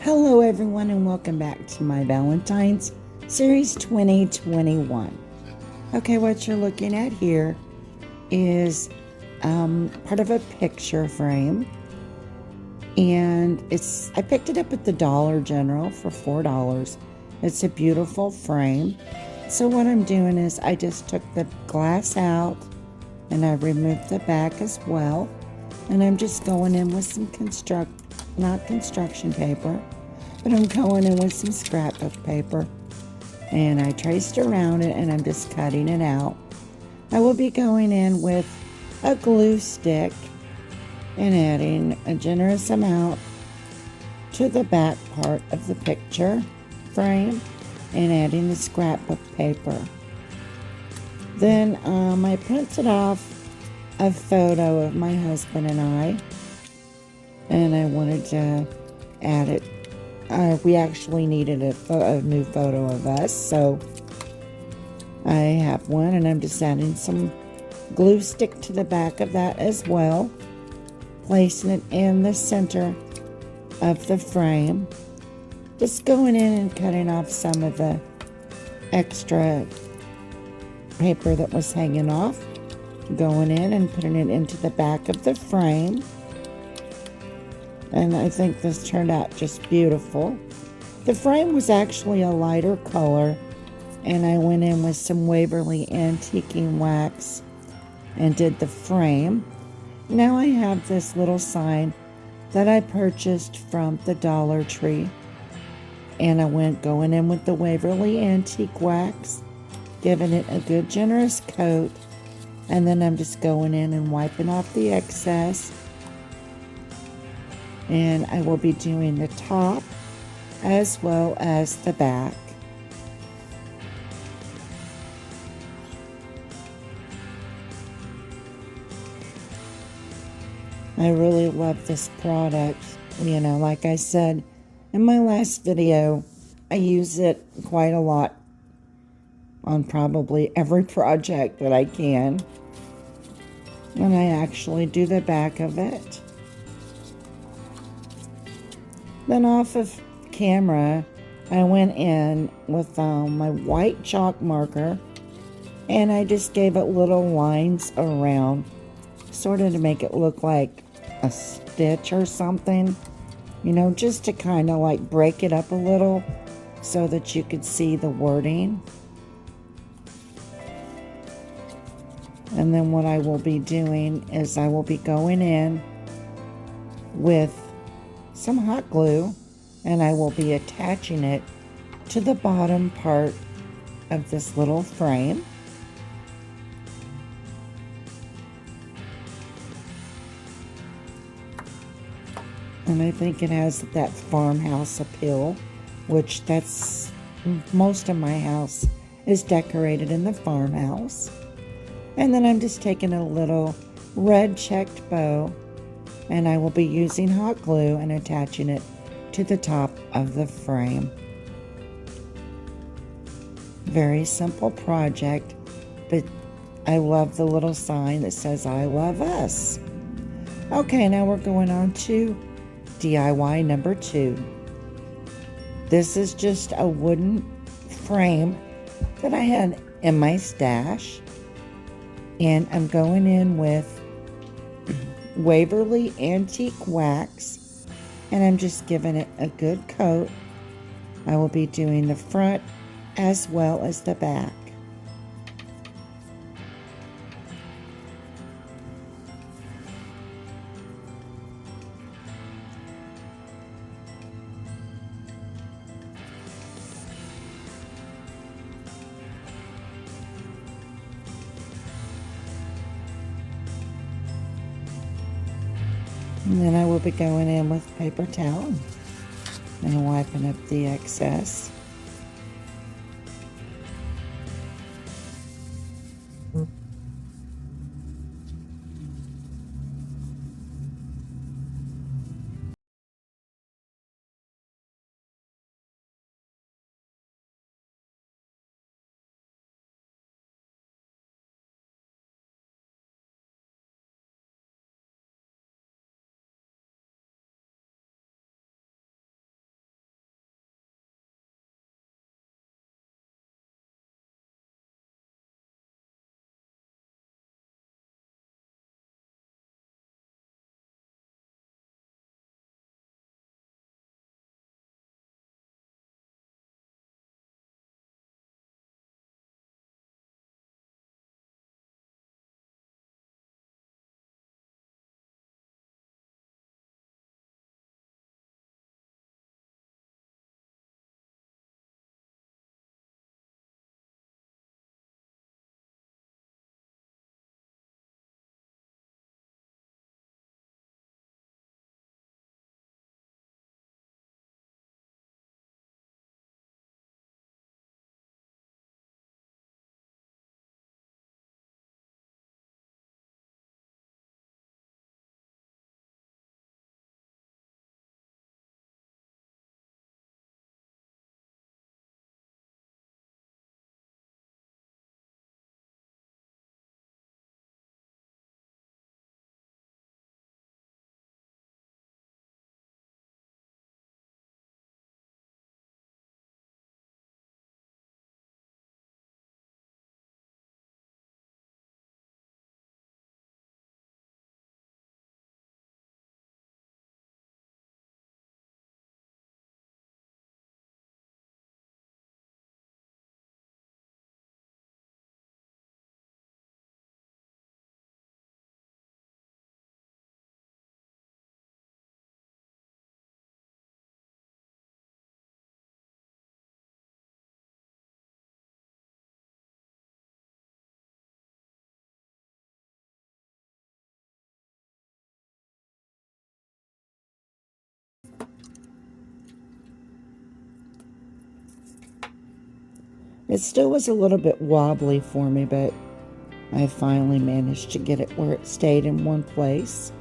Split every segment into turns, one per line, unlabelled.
Hello everyone and welcome back to my Valentine's Series 2021. Okay, what you're looking at here is part of a picture frame, and I picked it up at the Dollar General for $4. It's a beautiful frame. So what I'm doing is I just took the glass out and I removed the back as well, and I'm just going in with some not construction paper, but I'm going in with some scrapbook paper, and I traced around it and I'm just cutting it out. I will be going in with a glue stick and adding a generous amount to the back part of the picture frame and adding the scrapbook paper. Then I printed off a photo of my husband and I wanted to add it. We actually needed a new photo of us, so I have one, and I'm just adding some glue stick to the back of that as well, placing it in the center of the frame, just going in and cutting off some of the extra paper that was hanging off, going in and putting it into the back of the frame. And I think this turned out just beautiful. The frame was actually a lighter color, and I went in with some Waverly Antique Wax and did the frame. Now I have this little sign that I purchased from the Dollar Tree, and I went going in with the Waverly Antique Wax, giving it a good generous coat, and then I'm just going in and wiping off the excess. And I will be doing the top as well as the back. I really love this product. You know, like I said in my last video, I use it quite a lot on probably every project that I can. And I actually do the back of it. Then off of camera, I went in with my white chalk marker, and I just gave it little lines around, sort of to make it look like a stitch or something, you know, just to kind of like break it up a little so that you could see the wording. And then what I will be doing is I will be going in with some hot glue, and I will be attaching it to the bottom part of this little frame. And I think it has that farmhouse appeal, which that's most of my house is decorated in the farmhouse. And then I'm just taking a little red checked bow, and I will be using hot glue and attaching it to the top of the frame. Very simple project, but I love the little sign that says I love us. Okay, now we're going on to DIY number 2. This is just a wooden frame that I had in my stash, and I'm going in with Waverly Antique Wax, and I'm just giving it a good coat. I will be doing the front as well as the back. And then I will be going in with paper towel and wiping up the excess. It still was a little bit wobbly for me, but I finally managed to get it where it stayed in one place.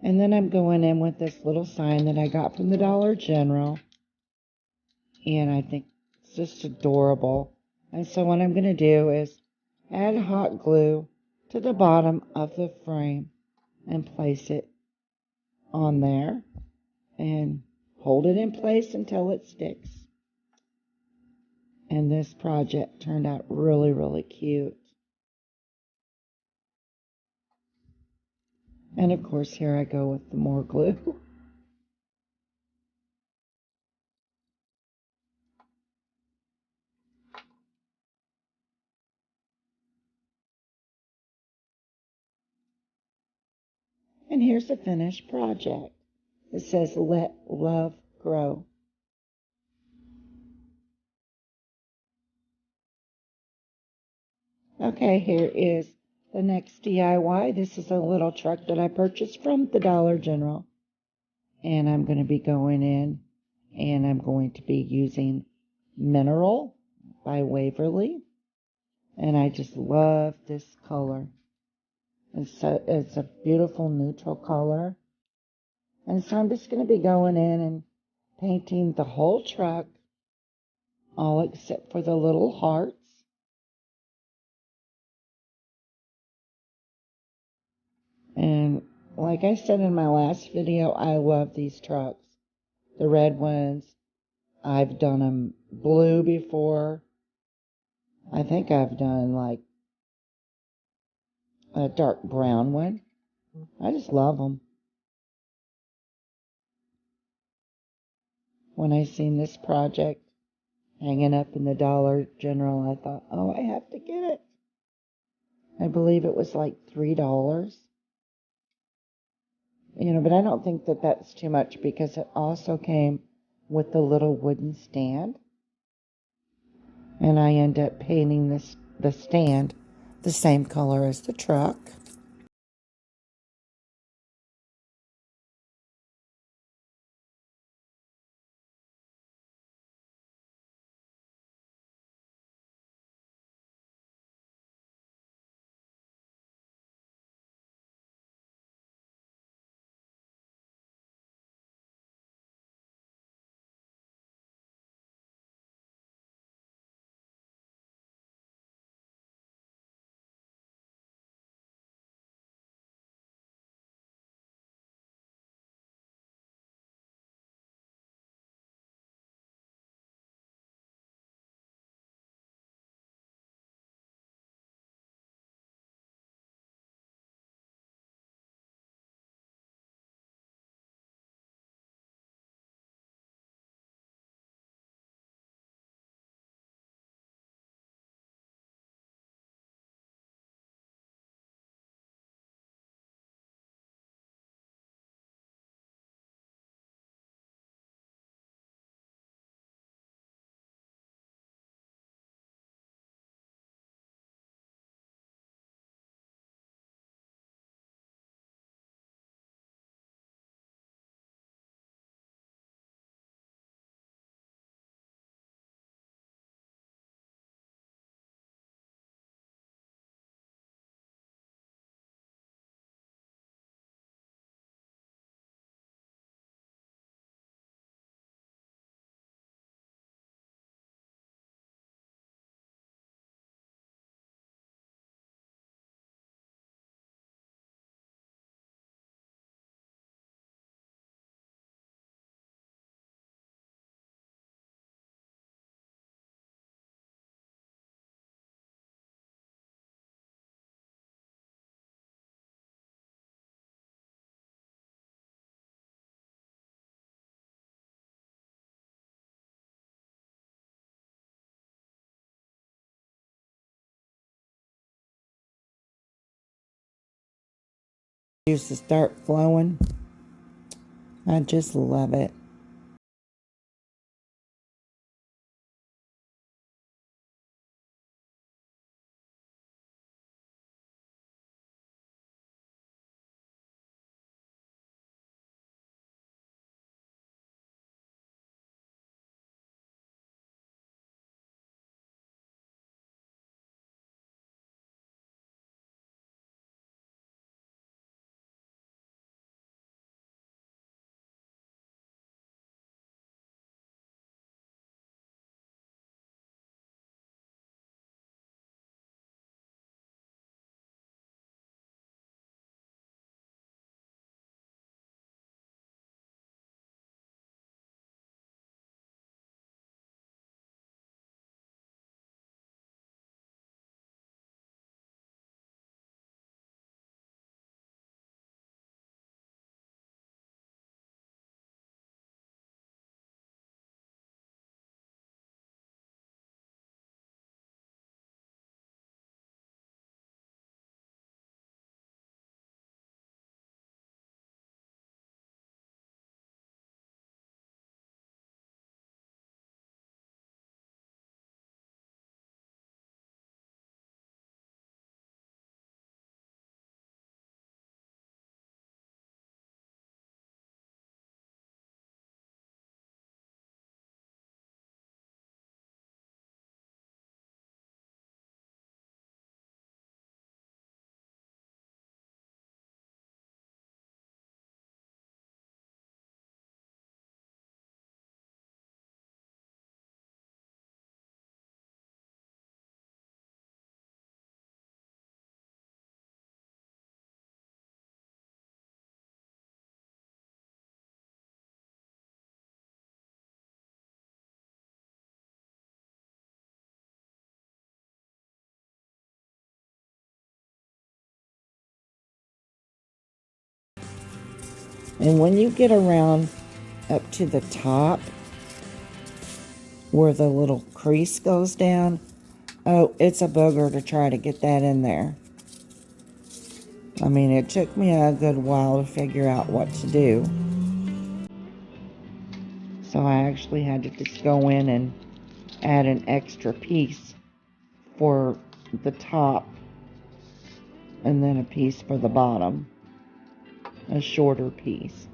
And then I'm going in with this little sign that I got from the Dollar General. And I think it's just adorable. And so what I'm going to do is add hot glue to the bottom of the frame and place it on there and hold it in place until it sticks. And this project turned out really, really cute. And of course, here I go with the more glue. And here's the finished project. It says, "Let Love Grow." Okay, here is the next DIY. This is a little truck that I purchased from the Dollar General. And I'm going to be going in and I'm going to be using Mineral by Waverly. And I just love this color. It's a beautiful neutral color. And so I'm just going to be going in and painting the whole truck, all except for the little hearts. And like I said in my last video, I love these trucks. The red ones, I've done them blue before. I think I've done like a dark brown one. I just love them. When I seen this project hanging up in the Dollar General, I thought, oh, I have to get it. I believe it was like $3. But I don't think that that's too much because it also came with the little wooden stand. And I end up painting the stand the same color as the truck. Used to start flowing. I just love it. And when you get around up to the top where the little crease goes down, oh, it's a booger to try to get that in there. I mean, it took me a good while to figure out what to do. So I actually had to just go in and add an extra piece for the top and then a piece for the bottom, a shorter piece.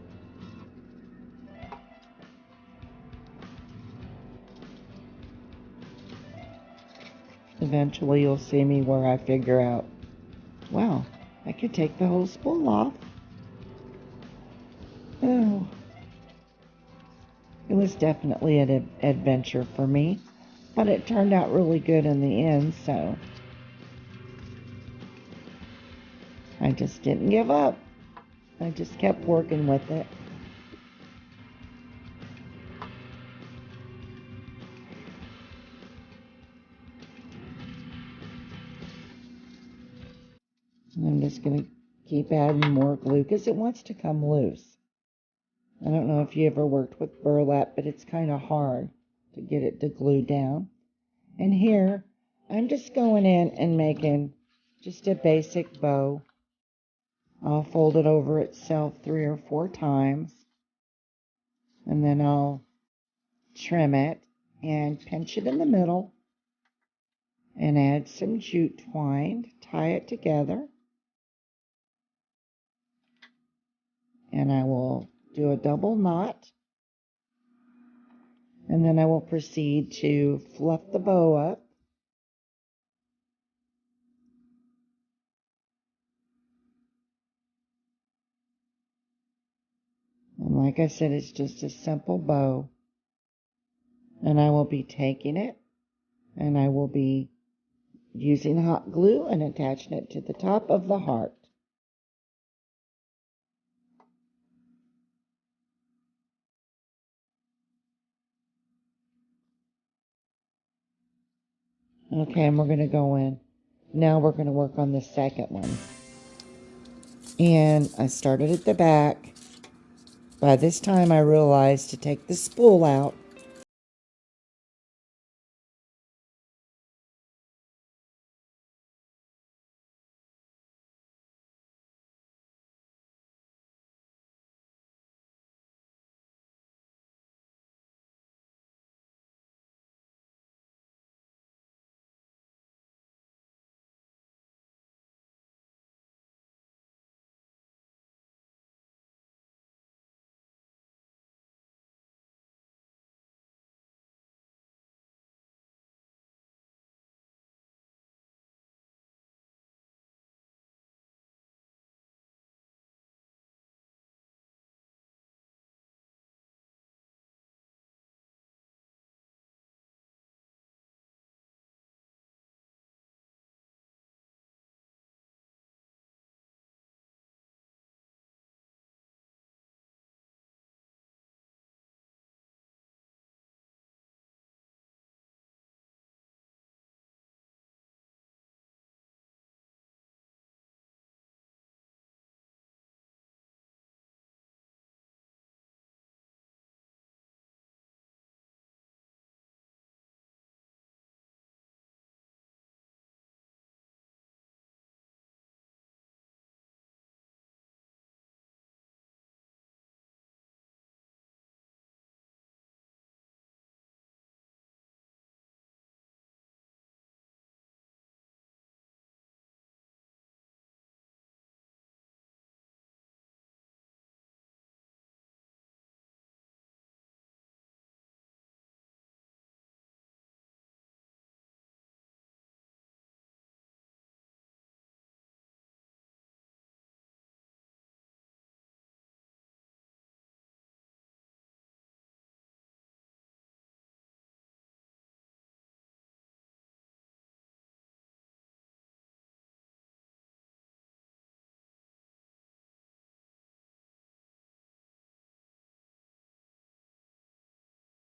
Eventually you'll see me where I figure out, wow, I could take the whole spool off. Oh, it was definitely an adventure for me, but it turned out really good in the end, so I just didn't give up. I just kept working with it. And I'm just going to keep adding more glue because it wants to come loose. I don't know if you ever worked with burlap, but it's kind of hard to get it to glue down. And here, I'm just going in and making just a basic bow. I'll fold it over itself 3 or 4 times. And then I'll trim it and pinch it in the middle and add some jute twine, tie it together. And I will do a double knot. And then I will proceed to fluff the bow up. And like I said, it's just a simple bow. And I will be taking it and I will be using hot glue and attaching it to the top of the heart. Okay, and we're going to go in. Now we're going to work on the second one. And I started at the back. By this time I realized to take the spool out.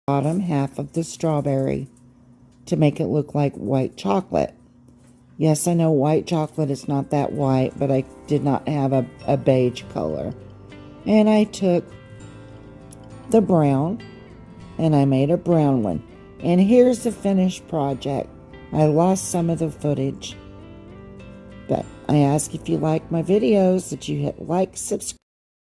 Bottom half of the strawberry to make it look like white chocolate. Yes, I know white chocolate is not that white, but I did not have a beige color. And I took the brown and I made a brown one. And here's the finished project. I lost some of the footage, but I ask if you like my videos that you hit like, subscribe.